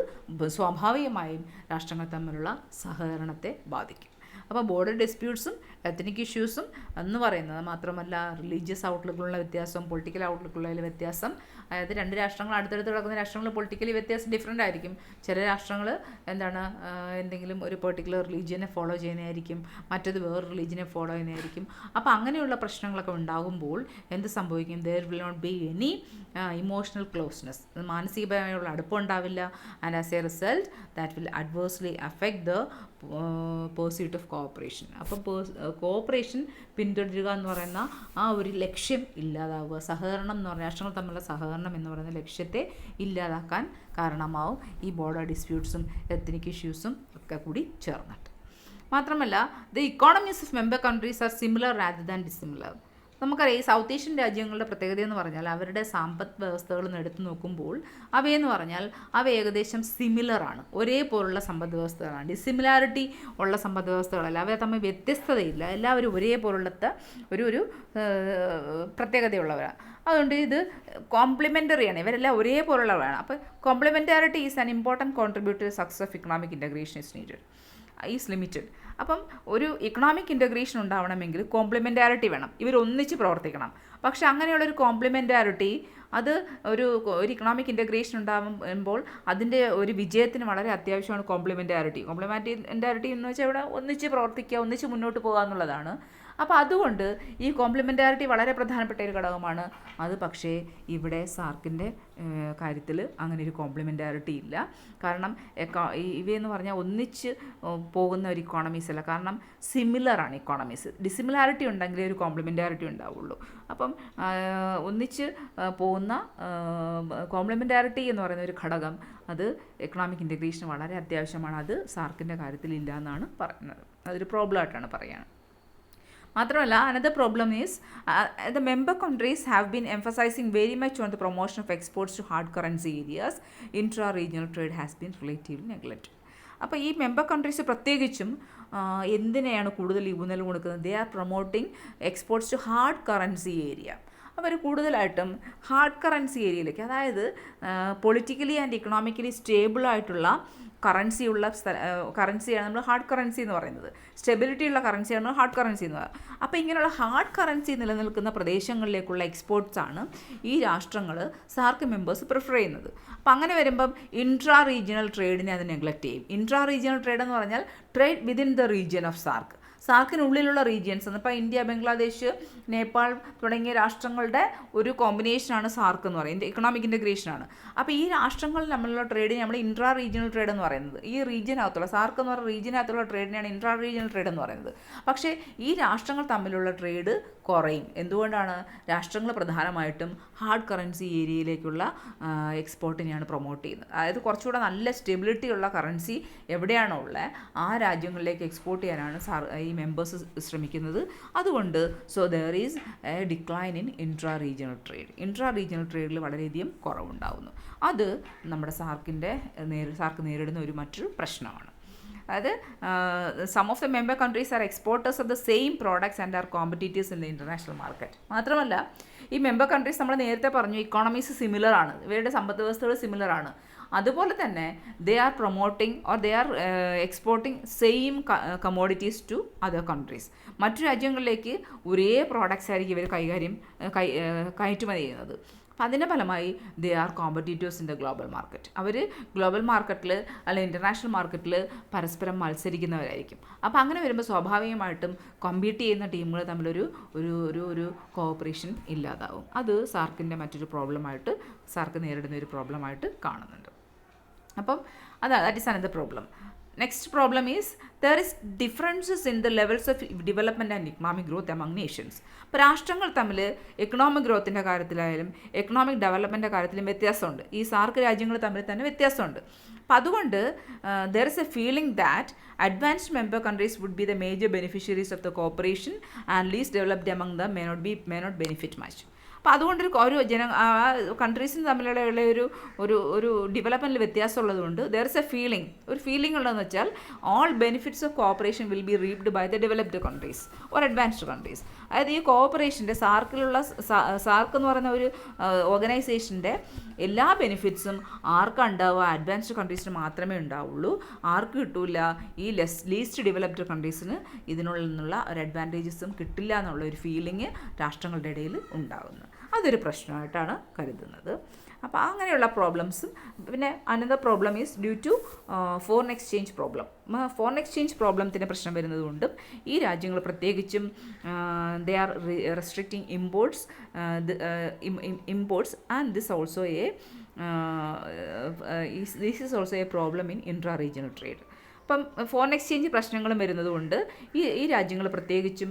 സ്വാഭാവികമായും രാഷ്ട്രങ്ങൾ തമ്മിലുള്ള സഹകരണത്തെ ബാധിക്കും. അപ്പോൾ ബോർഡർ ഡിസ്പ്യൂട്ട്സും എത്നിക് ഇഷ്യൂസും എന്ന് പറയുന്നത് മാത്രമല്ല റിലീജിയസ് ഔട്ട്ലുക്കുള്ള വ്യത്യാസം, പൊളിറ്റിക്കൽ ഔട്ട്ലുക്കുള്ള വ്യത്യാസം, അതായത് രണ്ട് രാഷ്ട്രങ്ങൾ അടുത്തടുത്ത് കിടക്കുന്ന രാഷ്ട്രങ്ങൾ പൊളിറ്റിക്കലി വ്യത്യാസം ഡിഫറെൻ്റ് ആയിരിക്കും. ചില രാഷ്ട്രങ്ങൾ എന്തെങ്കിലും ഒരു പെർട്ടിക്കുലർ റിലീജിയനെ ഫോളോ ചെയ്യുന്നതായിരിക്കും, മറ്റത് വേറെ റിലീജിയനെ ഫോളോ ചെയ്യുന്നതായിരിക്കും. അപ്പോൾ അങ്ങനെയുള്ള പ്രശ്നങ്ങളൊക്കെ ഉണ്ടാകുമ്പോൾ എന്ത് സംഭവിക്കും? There will not be any emotional closeness, മാനസികമായുള്ള അടുപ്പം ഉണ്ടാവില്ല. And as a result that will adversely affect the pursuit of cooperation. അപ്പം കോഓപ്പറേഷൻ പിന്തുടരുക എന്ന് പറയുന്ന ആ ഒരു ലക്ഷ്യം ഇല്ലാതാവുക, സഹകരണം എന്ന് പറഞ്ഞാൽ രാഷ്ട്രങ്ങൾ തമ്മിലുള്ള സഹകരണം എന്ന് പറയുന്ന ലക്ഷ്യത്തെ ഇല്ലാതാക്കാൻ കാരണമാവും ഈ ബോർഡർ ഡിസ്പ്യൂട്ട്സും എത്നിക് ഇഷ്യൂസും ഒക്കെ കൂടി ചേർന്നിട്ട്. മാത്രമല്ല the economies of member countries are similar rather than dissimilar. നമുക്കറിയാം ഈ സൗത്ത് ഏഷ്യൻ രാജ്യങ്ങളുടെ പ്രത്യേകത എന്ന് പറഞ്ഞാൽ അവരുടെ സമ്പദ് വ്യവസ്ഥകളെന്ന് എടുത്തു നോക്കുമ്പോൾ അവയെന്ന് പറഞ്ഞാൽ അവ ഏകദേശം സിമിലറാണ്, ഒരേപോലുള്ള സമ്പദ് വ്യവസ്ഥകളാണ്. ഡിസിമിലാരിറ്റി ഉള്ള സമ്പദ് വ്യവസ്ഥകളല്ല, അവ തമ്മിൽ വ്യത്യസ്തതയില്ല, എല്ലാവരും ഒരേപോലുള്ളത്തെ ഒരു പ്രത്യേകതയുള്ളവരാണ്. അതുകൊണ്ട് ഇത് കോംപ്ലിമെൻ്ററിയാണ്, ഇവരെല്ലാം ഒരേപോലുള്ളവരാണ്. അപ്പോൾ complementarity is an important contributor to success of economic integration is limited. അപ്പം ഒരു ഇക്കണോമിക് ഇൻ്റഗ്രേഷൻ ഉണ്ടാവണമെങ്കിൽ കോംപ്ലിമെൻറ്റാരിറ്റി വേണം, ഇവരൊന്നിച്ച് പ്രവർത്തിക്കണം. പക്ഷേ അങ്ങനെയുള്ളൊരു കോംപ്ലിമെൻറ്റാരിറ്റി അത് ഒരു ഇക്കണോമിക് ഇൻ്റഗ്രേഷൻ ഉണ്ടാകുമ്പോൾ അതിൻ്റെ ഒരു വിജയത്തിന് വളരെ അത്യാവശ്യമാണ് കോംപ്ലിമെൻറ്റാരിറ്റി. കോംപ്ലിമെൻറ്റാരിറ്റി എന്ന് വെച്ചാൽ ഇവിടെ ഒന്നിച്ച് പ്രവർത്തിക്കുക, ഒന്നിച്ച് മുന്നോട്ട് പോകുക എന്നുള്ളതാണ്. അപ്പോൾ അതുകൊണ്ട് ഈ കോംപ്ലിമെൻറ്റാരിറ്റി വളരെ പ്രധാനപ്പെട്ട ഒരു ഘടകമാണ്. അത് പക്ഷേ ഇവിടെ സാർക്കിൻ്റെ കാര്യത്തിൽ അങ്ങനെ ഒരു കോംപ്ലിമെൻറ്റാരിറ്റി ഇല്ല. കാരണം ഇവയെന്ന് പറഞ്ഞാൽ ഒന്നിച്ച് പോകുന്ന ഒരു ഇക്കോണമീസ് അല്ല, കാരണം സിമിലറാണ് ഇക്കോണമീസ്. ഡിസിമിലാരിറ്റി ഉണ്ടെങ്കിലേ ഒരു കോംപ്ലിമെൻറ്റാരിറ്റി ഉണ്ടാവുള്ളൂ. അപ്പം ഒന്നിച്ച് പോകുന്ന കോംപ്ലിമെൻറ്റാരിറ്റി എന്ന് പറയുന്ന ഒരു ഘടകം അത് എക്കണോമിക് ഇൻ്റഗ്രേഷൻ വളരെ അത്യാവശ്യമാണ്. അത് സാർക്കിൻ്റെ കാര്യത്തിൽ ഇല്ല എന്നാണ് പറയുന്നത്, അതൊരു പ്രോബ്ലമായിട്ടാണ് പറയുന്നത്. മാത്രമല്ല another problem is the member countries have been emphasizing very much on the promotion of exports to hard currency areas. Intra-regional trade has been relatively neglected. അപ്പോൾ ഈ മെമ്പർ കൺട്രീസ് പ്രത്യേകിച്ചും എന്തിനെയാണ് കൂടുതൽ ഊന്നൽ കൊടുക്കുന്നത്? They are promoting exports to hard currency area. അവർ കൂടുതലായിട്ടും hard currency ഏരിയയിലേക്ക്, അതായത് പൊളിറ്റിക്കലി ആൻഡ് ഇക്കണോമിക്കലി സ്റ്റേബിളായിട്ടുള്ള കറൻസിയാണ് നമ്മൾ ഹാർഡ് കറൻസി എന്ന് പറയുന്നത്. സ്റ്റെബിലിറ്റി ഉള്ള കറൻസിയാണ് നമ്മൾ ഹാർഡ് കറൻസി എന്ന് പറയുന്നത്. അപ്പോൾ ഇങ്ങനെയുള്ള ഹാർഡ് കറൻസി നിലനിൽക്കുന്ന പ്രദേശങ്ങളിലേക്കുള്ള എക്സ്പോർട്ട്സാണ് ഈ രാഷ്ട്രങ്ങൾ സാർക്ക് മെമ്പേഴ്സ് പ്രിഫർ ചെയ്യുന്നത്. അപ്പോൾ അങ്ങനെ വരുമ്പം ഇൻട്രാ റീജിയണൽ ട്രേഡിനെ അത് നെഗ്ലക്റ്റ് ചെയ്യും. ഇൻട്രാ റീജിയണൽ ട്രേഡ് എന്ന് പറഞ്ഞാൽ trade within the region of SAARC. സാർക്കിനുള്ളിലുള്ള റീജിയൻസ് എന്ന് ഇപ്പോൾ ഇന്ത്യ, ബംഗ്ലാദേശ്, നേപ്പാൾ തുടങ്ങിയ രാഷ്ട്രങ്ങളുടെ ഒരു കോമ്പിനേഷനാണ് സാർക്ക് എന്ന് പറയുന്നത്, ഇക്കണോമിക് ഇൻ്റഗ്രേഷനാണ്. അപ്പോൾ ഈ രാഷ്ട്രങ്ങൾ തമ്മിലുള്ള ട്രേഡിനെ നമ്മൾ ഇൻട്രാ റീജിയണൽ ട്രേഡ് എന്ന് പറയുന്നത്. ഈ റീജിയനകത്തുള്ള സാർക്ക് എന്ന് പറയുന്ന റീജിയനകത്തുള്ള ട്രേഡിനെയാണ് ഇൻട്രാ റീജിയണൽ ട്രേഡ് എന്ന് പറയുന്നത്. പക്ഷേ ഈ രാഷ്ട്രങ്ങൾ തമ്മിലുള്ള ട്രേഡ് കുറയും. എന്തുകൊണ്ടാണ്? രാഷ്ട്രങ്ങൾ പ്രധാനമായിട്ടും ഹാർഡ് കറൻസി ഏരിയയിലേക്കുള്ള എക്സ്പോർട്ടിനെയാണ് പ്രൊമോട്ട് ചെയ്യുന്നത്. അതായത് കുറച്ചുകൂടെ നല്ല സ്റ്റെബിലിറ്റി ഉള്ള കറൻസി എവിടെയാണോ ഉള്ളത് ആ രാജ്യങ്ങളിലേക്ക് എക്സ്പോർട്ട് ചെയ്യാനാണ് ഈ മെമ്പേഴ്സ് ശ്രമിക്കുന്നത്. അതുകൊണ്ട് there is a decline in intra regional trade. Intra regional ട്രേഡിൽ വളരെയധികം കുറവുണ്ടാകുന്നു. അത് നമ്മുടെ സാർക്ക് നേരിടുന്ന ഒരു മറ്റൊരു പ്രശ്നമാണ്. അതായത് some of the member countries are exporters of the same products and are competitors in the international market. മാത്രമല്ല ഈ മെമ്പർ കൺട്രീസ് നമ്മൾ നേരത്തെ പറഞ്ഞു ഇക്കോണമീസ് സിമിലറാണ്, ഇവരുടെ സമ്പദ് വ്യവസ്ഥകൾ സിമിലറാണ്. അതുപോലെ തന്നെ they are promoting or they are exporting same commodities to other countries. മറ്റു രാജ്യങ്ങളിലേക്ക് ഒരേ പ്രോഡക്റ്റ്സ് ആയിരിക്കും ഇവർ കയറ്റുമതി ചെയ്യുന്നത്. അപ്പം അതിൻ്റെ ഫലമായി they are competitors in the global market. അവർ ഗ്ലോബൽ മാർക്കറ്റിൽ അല്ലെങ്കിൽ ഇൻ്റർനാഷണൽ മാർക്കറ്റിൽ പരസ്പരം മത്സരിക്കുന്നവരായിരിക്കും. അപ്പോൾ അങ്ങനെ വരുമ്പോൾ സ്വാഭാവികമായിട്ടും കോമ്പീറ്റ് ചെയ്യുന്ന ടീമുകൾ തമ്മിലൊരു ഒരു കോഓപ്പറേഷൻ ഇല്ലാതാവും. അത് സാർക്കിൻ്റെ മറ്റൊരു പ്രോബ്ലമായിട്ട്, സാർക്ക് നേരിടുന്ന ഒരു പ്രോബ്ലമായിട്ട് കാണുന്നുണ്ട്. അപ്പം that is another problem. Next problem is there is differences in the levels of development and economic growth among nations. ഇപ്പോൾ രാഷ്ട്രങ്ങൾ തമ്മിൽ എക്കണോമിക് ഗ്രോത്തിൻ്റെ കാര്യത്തിലായാലും എക്കണോമിക് ഡെവലപ്മെൻറ്റിൻ്റെ കാര്യത്തിലും വ്യത്യാസമുണ്ട്. ഈ സാർക്ക് രാജ്യങ്ങൾ തമ്മിൽ തന്നെ വ്യത്യാസമുണ്ട്. അപ്പോൾ അതുകൊണ്ട് there is a feeling that advanced member countries would be the major beneficiaries of the cooperation and least developed among them may not benefit much. അപ്പോൾ അതുകൊണ്ടൊരു കൺട്രീസിന് തമ്മിലുള്ള ഒരു ഒരു ഒരു ഡെവലപ്മെൻറ്റിൽ വ്യത്യാസമുള്ളതുകൊണ്ട് ദർ ഇസ് എ ഫീലിംഗ്, ഒരു ഫീലിംഗ് ഉള്ളതെന്ന് വെച്ചാൽ all benefits of cooperation will be reaped by the developed countries or advanced countries. അതായത് ഈ കോഓപ്പറേഷൻ്റെ സാർക്ക് എന്ന് പറയുന്ന ഒരു ഓർഗനൈസേഷൻ്റെ എല്ലാ ബെനിഫിറ്റ്സും ആർക്കാണ് ഉണ്ടാവുക? അഡ്വാൻസ്ഡ് കൺട്രീസിന് മാത്രമേ ഉണ്ടാവുള്ളൂ. ആർക്ക് കിട്ടില്ല? ഈ ലീസ്റ്റ് ഡെവലപ്ഡ് കൺട്രീസിന് ഇതിനുള്ളിൽ നിന്നുള്ള ഒരു അഡ്വാൻറ്റേജസും കിട്ടില്ല എന്നുള്ള ഒരു ഫീലിംഗ് രാഷ്ട്രങ്ങളുടെ ഇടയിൽ ഉണ്ടാകുന്നു. അതൊരു പ്രശ്നമായിട്ടാണ് കരുതുന്നത്. അപ്പോൾ അങ്ങനെയുള്ള പ്രോബ്ലംസും പിന്നെ another problem is due to foreign exchange problem. Foreign exchange പ്രോബ്ലത്തിൻ്റെ പ്രശ്നം വരുന്നതുകൊണ്ടും ഈ രാജ്യങ്ങൾ പ്രത്യേകിച്ചും they are restricting imports and this also this is also a problem in intra regional trade. അപ്പം ഫോറിൻ എക്സ്ചേഞ്ച് പ്രശ്നങ്ങളും വരുന്നതുകൊണ്ട് ഈ രാജ്യങ്ങൾ പ്രത്യേകിച്ചും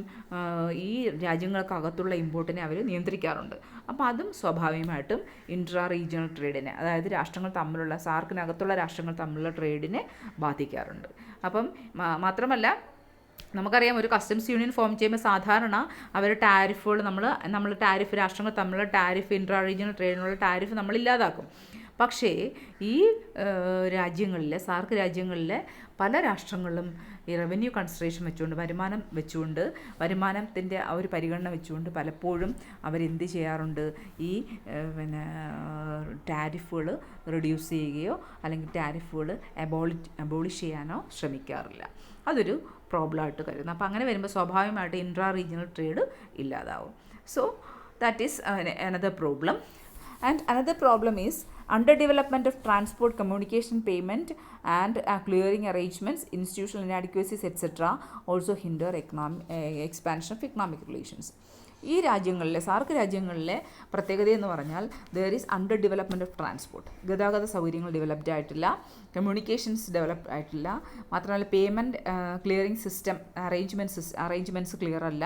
ഈ രാജ്യങ്ങൾക്കകത്തുള്ള ഇമ്പോർട്ടിനെ അവർ നിയന്ത്രിക്കാറുണ്ട്. അപ്പോൾ അതും സ്വാഭാവികമായിട്ടും ഇൻട്രാ റീജിയണൽ ട്രേഡിനെ, അതായത് രാഷ്ട്രങ്ങൾ തമ്മിലുള്ള സാർക്കിനകത്തുള്ള രാഷ്ട്രങ്ങൾ തമ്മിലുള്ള ട്രേഡിനെ ബാധിക്കാറുണ്ട്. അപ്പം മാത്രമല്ല നമുക്കറിയാം, ഒരു കസ്റ്റംസ് യൂണിയൻ ഫോം ചെയ്യുമ്പോൾ സാധാരണ അവർ ടാരിഫുകൾ നമ്മൾ ടാരിഫ് രാഷ്ട്രങ്ങൾ തമ്മിലുള്ള ടാരിഫ്, ഇൻട്രാ റീജിയണൽ ട്രേഡിനുള്ള ടാരിഫ് നമ്മൾ ഇല്ലാതാക്കും. പക്ഷേ ഈ രാജ്യങ്ങളിലെ സാർക്ക് രാജ്യങ്ങളിലെ പല രാഷ്ട്രങ്ങളിലും ഈ റവന്യൂ കൺസിഡറേഷൻ വെച്ചുകൊണ്ട് വരുമാനത്തിൻ്റെ ആ ഒരു പരിഗണന വെച്ചുകൊണ്ട് പലപ്പോഴും അവരെന്ത് ചെയ്യാറുണ്ട്? ഈ ടാരിഫുകൾ റിഡ്യൂസ് ചെയ്യുകയോ അല്ലെങ്കിൽ ടാരിഫുകൾ അബോളിഷ് ചെയ്യാനോ ശ്രമിക്കാറില്ല. അതൊരു പ്രോബ്ലമായിട്ട് കരുതുന്നു. അപ്പോൾ അങ്ങനെ വരുമ്പോൾ സ്വാഭാവികമായിട്ട് ഇൻട്രാ റീജിയണൽ ട്രേഡ് ഇല്ലാതാവും. So that is another problem. And another problem is underdevelopment of transport, communication, payment and clearing arrangements, institutional inadequacies etc. also hinder expansion of economic relations. ഈ രാജ്യങ്ങളിലെ സാർക്ക് രാജ്യങ്ങളിലെ പ്രത്യേകത എന്ന് പറഞ്ഞാൽ there is under development of transport. ഗതാഗത സൗകര്യങ്ങൾ developed ആയിട്ടില്ല, communications developed ആയിട്ടില്ല, മാത്രമല്ല payment clearing system arrangements clear അല്ല,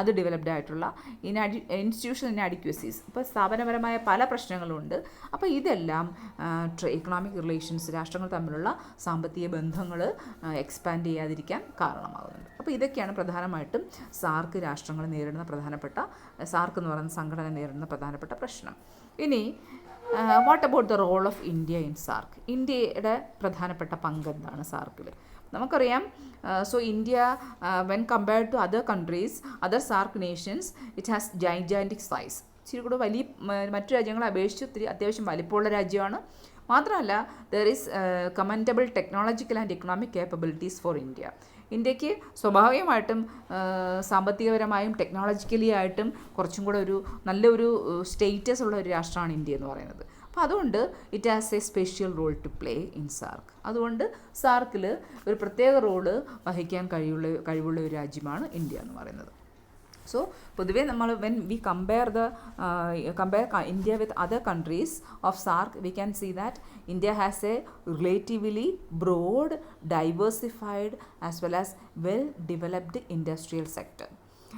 അത് ഡെവലപ്ഡ് ആയിട്ടുള്ള ഇൻസ്റ്റിറ്റ്യൂഷണൽ ഇനാഡിക്വസീസ്, ഇപ്പോൾ സ്ഥാപനപരമായ പല പ്രശ്നങ്ങളുണ്ട്. അപ്പോൾ ഇതെല്ലാം ഇക്കണോമിക് റിലേഷൻസ്, രാഷ്ട്രങ്ങൾ തമ്മിലുള്ള സാമ്പത്തിക ബന്ധങ്ങൾ എക്സ്പാൻഡ് ചെയ്യാതിരിക്കാൻ കാരണമാകുന്നുണ്ട്. അപ്പോൾ ഇതൊക്കെയാണ് പ്രധാനമായിട്ടും സാർക്ക് രാഷ്ട്രങ്ങൾ നേരിടുന്ന സാർക്ക് എന്ന് പറയുന്ന സംഘടന നേരിടുന്ന പ്രധാനപ്പെട്ട പ്രശ്നം. ഇനി what about the role of India in SAARC? ഇന്ത്യയുടെ പ്രധാനപ്പെട്ട പങ്ക് എന്താണ് സാർക്കിൽ? നമുക്കറിയാം, so India when compared to other countries, other SAARC nations, it has gigantic size. ഇച്ചിരി കൂടെ മറ്റു രാജ്യങ്ങളെ അപേക്ഷിച്ച് അത്യാവശ്യം വലിപ്പമുള്ള രാജ്യമാണ്. മാത്രമല്ല there is commendable technological and economic capabilities for India. ഇന്ത്യക്ക് സ്വാഭാവികമായിട്ടും സാമ്പത്തികപരമായും ടെക്നോളജിക്കലി ആയിട്ടും കുറച്ചും കൂടെ നല്ലൊരു സ്റ്റേറ്റസ് ഉള്ള ഒരു രാഷ്ട്രമാണ് ഇന്ത്യ എന്ന് പറയുന്നത്. അപ്പോൾ അതുകൊണ്ട് it has a special role to play in SAARC. അതുകൊണ്ട് സാർക്കിൽ ഒരു പ്രത്യേക റോള് വഹിക്കാൻ കഴിവുള്ള ഒരു രാജ്യമാണ് ഇന്ത്യ എന്ന് പറയുന്നത്. സോ പൊതുവേ നമ്മൾ when we compare India with other countries of SAARC, we can see that India has a relatively broad, diversified as well as well developed industrial sector.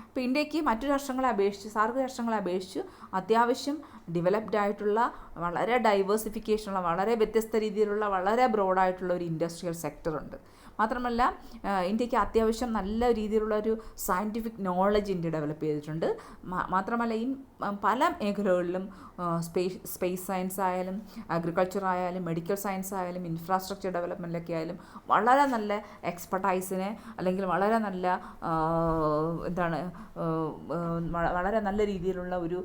അപ്പോൾ ഇന്ത്യക്ക് മറ്റു രാഷ്ട്രങ്ങളെ അപേക്ഷിച്ച്, സാർക്ക് രാഷ്ട്രങ്ങളെ അപേക്ഷിച്ച് അത്യാവശ്യം ഡെവലപ്ഡ് ആയിട്ടുള്ള, വളരെ ഡൈവേഴ്സിഫിക്കേഷനുള്ള, വളരെ വ്യത്യസ്ത രീതിയിലുള്ള, വളരെ ബ്രോഡായിട്ടുള്ള ഒരു ഇൻഡസ്ട്രിയൽ സെക്ടറുണ്ട്. മാത്രമല്ല ഇന്ത്യക്ക് അത്യാവശ്യം നല്ല രീതിയിലുള്ള ഒരു സയൻറ്റിഫിക് നോളജ് ഇന്ത്യ ഡെവലപ്പ് ചെയ്തിട്ടുണ്ട്. മാത്രമല്ല ഈ പല മേഖലകളിലും സ്പേസ് സയൻസ് ആയാലും അഗ്രികൾച്ചർ ആയാലും മെഡിക്കൽ സയൻസ് ആയാലും ഇൻഫ്രാസ്ട്രക്ചർ ഡെവലപ്മെൻറ്റിലൊക്കെ ആയാലും വളരെ നല്ല എക്സ്പെർട്ടൈസിനെ അല്ലെങ്കിൽ വളരെ നല്ല വളരെ നല്ല രീതിയിലുള്ള ഒരു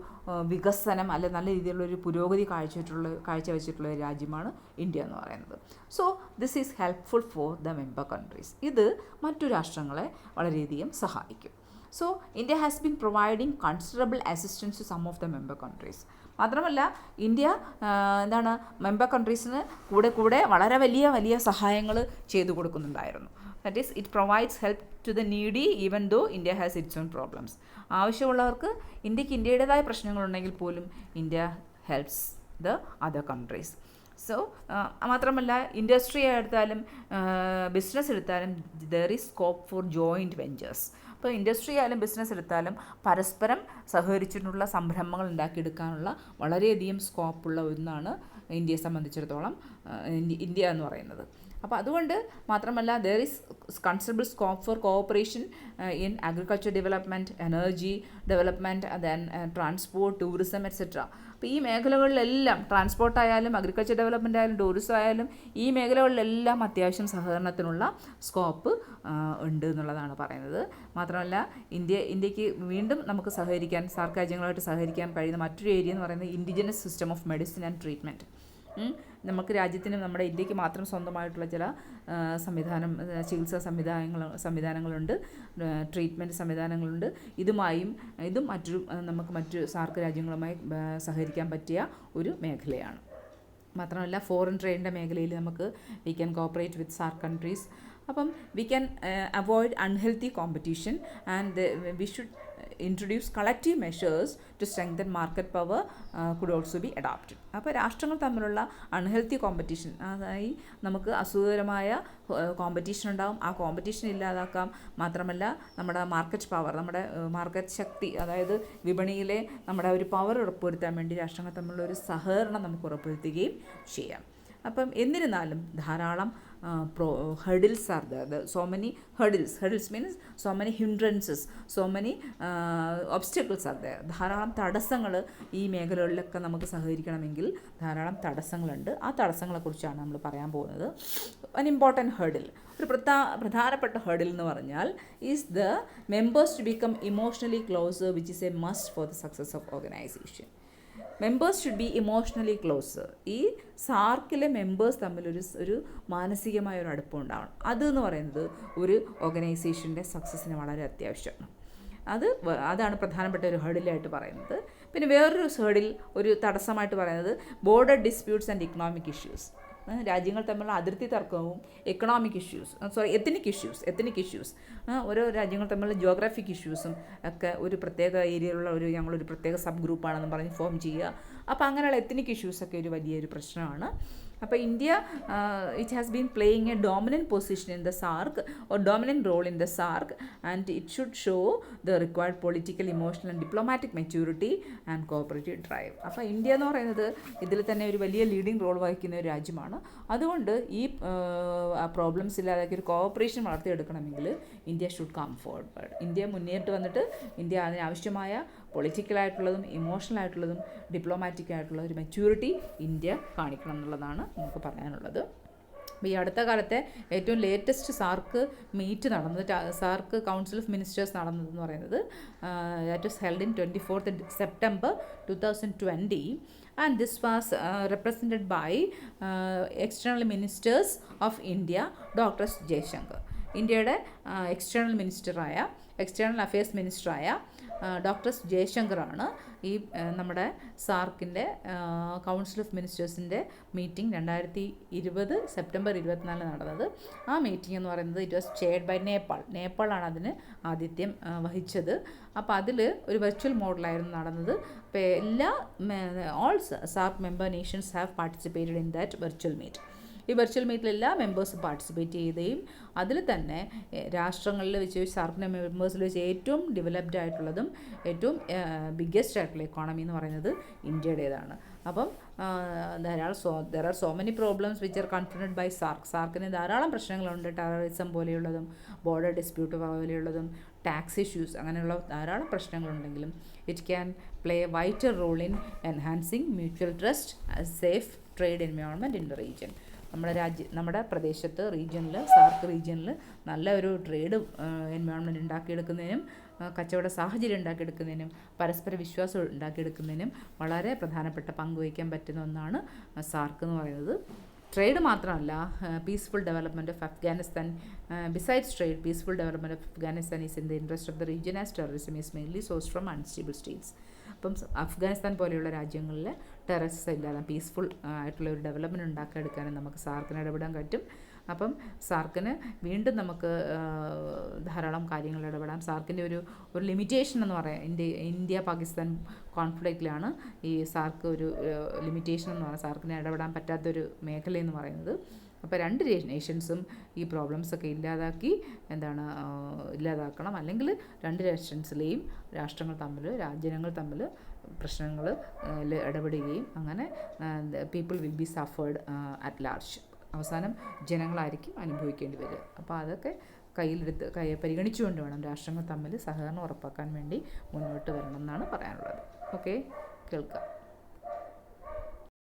വികസനം അല്ലെ നല്ല രീതിയിലുള്ള ഒരു പുരോഗതി കാഴ്ചവെച്ചിട്ടുള്ള ഒരു രാജ്യമാണ് ഇന്ത്യ എന്ന് പറയുന്നത്. So this is helpful for the member countries. ഇത് മറ്റു രാഷ്ട്രങ്ങളെ വളരെയധികം സഹായിക്കും. So India has been providing considerable assistance to some of the member countries. മാത്രമല്ല ഇന്ത്യ മെമ്പർ കൺട്രീസിന് കൂടെ വളരെ വലിയ സഹായങ്ങൾ ചെയ്തു കൊടുക്കുന്നുണ്ടായിരുന്നു. That is it provides help to the needy even though India has its own problems. ആവശ്യമുള്ളവർക്ക് ഇന്ത്യയുടേതായ പ്രശ്നങ്ങളുണ്ടെങ്കിൽ പോലും India helps the other countries. So മാത്രമല്ല ഇൻഡസ്ട്രി എടുത്താലും ബിസിനസ് എടുത്താലും there is scope for joint ventures. ഇപ്പോൾ ഇൻഡസ്ട്രി ആയാലും ബിസിനസ് എടുത്താലും പരസ്പരം സഹകരിച്ചിട്ടുള്ള സംരംഭങ്ങൾ ഉണ്ടാക്കിയെടുക്കാനുള്ള വളരെയധികം സ്കോപ്പുള്ള ഒന്നാണ് ഇന്ത്യയെ സംബന്ധിച്ചിടത്തോളം ഇന്ത്യ എന്ന് പറയുന്നത്. അപ്പോൾ അതുകൊണ്ട് മാത്രമല്ല there is considerable scope for cooperation in agriculture development, energy development, then transport, tourism et cetera. അപ്പോൾ ഈ മേഖലകളിലെല്ലാം ട്രാൻസ്പോർട്ടായാലും അഗ്രികൾച്ചർ ഡെവലപ്മെൻ്റ് ആയാലും ടൂറിസം ആയാലും ഈ മേഖലകളിലെല്ലാം അത്യാവശ്യം സഹകരണത്തിനുള്ള സ്കോപ്പ് ഉണ്ട് എന്നുള്ളതാണ് പറയുന്നത്. മാത്രമല്ല ഇന്ത്യക്ക് വീണ്ടും നമുക്ക് സഹകരിക്കാൻ, സാർക്ക് രാജ്യങ്ങളുമായിട്ട് സഹകരിക്കാൻ കഴിയുന്ന മറ്റൊരു ഏരിയ എന്ന് പറയുന്നത് indigenous system of medicine and treatment. നമുക്ക് രാജ്യത്തിന് നമ്മുടെ ഇന്ത്യക്ക് മാത്രം സ്വന്തമായിട്ടുള്ള ചില ചികിത്സാ സംവിധാനങ്ങളുണ്ട്, ട്രീറ്റ്മെൻറ്റ് സംവിധാനങ്ങളുണ്ട്. ഇതും മറ്റു സാർക്ക് രാജ്യങ്ങളുമായി സഹകരിക്കാൻ പറ്റിയ ഒരു മേഖലയാണ്. മാത്രമല്ല ഫോറിൻ ട്രേഡിൻ്റെ മേഖലയിൽ നമുക്ക് we can cooperate with SAARC countries. അപ്പം we can avoid unhealthy competition and we should introduce collective measures to strengthen market power could also be adopted. അപ്പോൾ രാഷ്ട്രങ്ങൾ തമ്മിലുള്ള അൺഹെൽത്തി കോമ്പറ്റീഷൻ, അതായത് നമുക്ക് അസുഖകരമായ കോമ്പറ്റീഷൻ ഉണ്ടാകും, ആ കോമ്പറ്റീഷൻ ഇല്ലാതാക്കാം. മാത്രമല്ല നമ്മുടെ മാർക്കറ്റ് പവർ, നമ്മുടെ മാർക്കറ്റ് ശക്തി, അതായത് വിപണിയിലെ നമ്മുടെ ഒരു പവർ ഉറപ്പുവരുത്താൻ വേണ്ടി രാഷ്ട്രങ്ങൾ തമ്മിലുള്ള ഒരു സഹകരണം നമുക്ക് ഉറപ്പുവരുത്തുകയും ചെയ്യാം. അപ്പം എന്നിരുന്നാലും ധാരാളം hurdles are there. So many hurdles means so many hindrances, so many obstacles are there. ധാരാളം തടസ്സങ്ങൾ ഈ മേഖലകളിലൊക്കെ നമുക്ക് സഹകരിക്കണമെങ്കിൽ ധാരാളം തടസ്സങ്ങളുണ്ട്. ആ തടസ്സങ്ങളെക്കുറിച്ചാണ് നമ്മൾ പറയാൻ പോകുന്നത്. an important hurdle, ഒരു പ്രധാനപ്പെട്ട ഹേർഡിൽ എന്ന് പറഞ്ഞാൽ is the members to become emotionally closer which is a must for the success of organisation. Members should be emotionally close. ഈ സാർക്കിലെ മെമ്പേഴ്സ് തമ്മിൽ ഒരു മാനസികമായ ഒരു അടുപ്പം ഉണ്ടാവണം. അതെന്ന് പറയുന്നത് ഒരു ഓർഗനൈസേഷൻ്റെ സക്സസ്സിന് വളരെ അത്യാവശ്യമാണ്. അതാണ് പ്രധാനപ്പെട്ട ഒരു ഹേർഡിലായിട്ട് പറയുന്നത്. പിന്നെ വേറൊരു ഹേർഡിൽ ഒരു തടസ്സമായിട്ട് പറയുന്നത് border disputes and economic issues. രാജ്യങ്ങൾ തമ്മിലുള്ള അതിർത്തി തർക്കവും എക്കണോമിക് എത്തനിക് ഇഷ്യൂസ് ഓരോ രാജ്യങ്ങൾ തമ്മിലുള്ള ജിയോഗ്രാഫിക് ഇഷ്യൂസും ഒക്കെ ഒരു പ്രത്യേക ഏരിയയിലുള്ള ഞങ്ങളൊരു പ്രത്യേക സബ് ഗ്രൂപ്പാണെന്ന് പറഞ്ഞ് ഫോം ചെയ്യുക. അപ്പോൾ അങ്ങനെയുള്ള എത്തനിക് ഇഷ്യൂസൊക്കെ ഒരു വലിയൊരു പ്രശ്നമാണ്. അപ്പോൾ India it has been playing a dominant position in the SAARC or dominant role in the SAARC and it should show the required political, emotional and diplomatic maturity and cooperative drive. അപ്പോൾ India എന്ന് പറയുന്നത് ഇതിൽ തന്നെ ഒരു വലിയ ലീഡിങ് റോൾ വഹിക്കുന്ന ഒരു രാജ്യമാണ്. അതുകൊണ്ട് ഈ പ്രോബ്ലംസ് ഇല്ലാതാക്കി ഒരു കോഓപ്പറേഷൻ വളർത്തിയെടുക്കണമെങ്കിൽ India should come forward. India മുന്നേറ്റ് വന്നിട്ട് ഇന്ത്യ അതിനാവശ്യമായ പൊളിറ്റിക്കലായിട്ടുള്ളതും ഇമോഷണലായിട്ടുള്ളതും ഡിപ്ലോമാറ്റിക് ആയിട്ടുള്ള ഒരു മെച്യൂരിറ്റി ഇന്ത്യ കാണിക്കണം എന്നുള്ളതാണ് നമുക്ക് പറയാനുള്ളത്. അപ്പോൾ ഈ അടുത്ത കാലത്തെ ഏറ്റവും ലേറ്റസ്റ്റ് സാർക്ക് മീറ്റ് നടന്നത്, സാർക്ക് കൗൺസിൽ ഓഫ് മിനിസ്റ്റേഴ്സ് നടന്നതെന്ന് പറയുന്നത് that was held in 24th September 2020 and this was represented by external ministers of India, Dr. Jaishankar. ഇന്ത്യയുടെ എക്സ്റ്റേണൽ അഫയേഴ്സ് മിനിസ്റ്ററായ ഡോക്ടർ ജയശങ്കറാണ് ഈ നമ്മുടെ സാർക്കിൻ്റെ കൗൺസിൽ ഓഫ് മിനിസ്റ്റേഴ്സിൻ്റെ മീറ്റിംഗ് 2020 September 24 നടന്നത്. ആ മീറ്റിംഗ് എന്ന് പറയുന്നത് ഇറ്റ് വാസ് ചെയർഡ് ബൈ നേപ്പാളാണ് അതിന് ആതിഥ്യം വഹിച്ചത്. അപ്പോൾ അതിൽ ഒരു വെർച്വൽ മോഡലായിരുന്നു നടന്നത്. അപ്പോൾ all SAARC member nations have participated in that virtual meet. ഈ വെർച്വൽ മീറ്റിൽ എല്ലാ മെമ്പേഴ്സും പാർട്ടിസിപ്പേറ്റ് ചെയ്യുകയും അതിൽ തന്നെ രാഷ്ട്രങ്ങളിൽ വെച്ച് സാർക്കിൻ്റെ മെമ്പേഴ്സിൽ വെച്ച് ഏറ്റവും ഡെവലപ്ഡ് ആയിട്ടുള്ളതും ഏറ്റവും ബിഗ്ഗസ്റ്റ് ആയിട്ടുള്ള എക്കോണമി എന്ന് പറയുന്നത് ഇന്ത്യയുടേതാണ്. അപ്പം there are so many problems which are confronted by സാർക്കിന് ധാരാളം പ്രശ്നങ്ങളുണ്ട്. ടെററിസം പോലെയുള്ളതും ബോർഡർ ഡിസ്പ്യൂട്ട് പോലെയുള്ളതും ടാക്സ് ഇഷ്യൂസ് അങ്ങനെയുള്ള ധാരാളം പ്രശ്നങ്ങളുണ്ടെങ്കിലും it can play a vital role in enhancing mutual trust as safe trade environment in the region. നമ്മുടെ പ്രദേശത്ത് സാർക്ക് റീജിയനിൽ നല്ല ഒരു ട്രേഡ് എൻവയോൺമെൻറ്റ് ഉണ്ടാക്കിയെടുക്കുന്നതിനും കച്ചവട സാഹചര്യം ഉണ്ടാക്കിയെടുക്കുന്നതിനും പരസ്പര വിശ്വാസം ഉണ്ടാക്കിയെടുക്കുന്നതിനും വളരെ പ്രധാനപ്പെട്ട പങ്ക് വഹിക്കാൻ പറ്റുന്ന ഒന്നാണ് സാർക്ക് എന്ന് പറയുന്നത്. ട്രേഡ് മാത്രമല്ല, peaceful development of Afghanistan, besides trade, peaceful development of Afghanistan is in the interest of the region as terrorism is mainly source from unstable States. അപ്പം അഫ്ഗാനിസ്ഥാൻ പോലെയുള്ള രാജ്യങ്ങളിൽ ടെററിസം ഇല്ലാതെ പീസ്ഫുൾ ആയിട്ടുള്ള ഒരു ഡെവലപ്മെൻറ്റ് ഉണ്ടാക്കിയെടുക്കാനും നമുക്ക് സാർക്കിന് ഇടപെടാൻ പറ്റും. അപ്പം സാർക്കിന് വീണ്ടും നമുക്ക് ധാരാളം കാര്യങ്ങൾ ഇടപെടാം. സാർക്കിൻ്റെ ഒരു ലിമിറ്റേഷൻ എന്ന് പറയാം, ഇന്ത്യ പാകിസ്ഥാൻ കോൺഫ്ലിക്റ്റിലാണ് ഈ സാർക്ക് ഒരു ലിമിറ്റേഷൻ എന്ന് പറയാം, സാർക്കിന് ഇടപെടാൻ പറ്റാത്തൊരു മേഖലയെന്ന് പറയുന്നത്. അപ്പോൾ രണ്ട് നേഷൻസും ഈ പ്രോബ്ലംസൊക്കെ ഇല്ലാതാക്കണം. അല്ലെങ്കിൽ രണ്ട് രാഷ്ട്രങ്ങൾ തമ്മിൽ രാജ്യങ്ങൾ തമ്മിൽ പ്രശ്നങ്ങൾ ഇടപെടുകയും അങ്ങനെ people will be suffered at large. അവസാനം ജനങ്ങളായിരിക്കും അനുഭവിക്കേണ്ടി വരിക. അപ്പോൾ അതൊക്കെ പരിഗണിച്ചുകൊണ്ട് വേണം രാഷ്ട്രങ്ങൾ തമ്മിൽ സഹകരണം ഉറപ്പാക്കാൻ വേണ്ടി മുന്നോട്ട് വരണം എന്നാണ് പറയാനുള്ളത്. ഓക്കെ, കേൾക്കാം.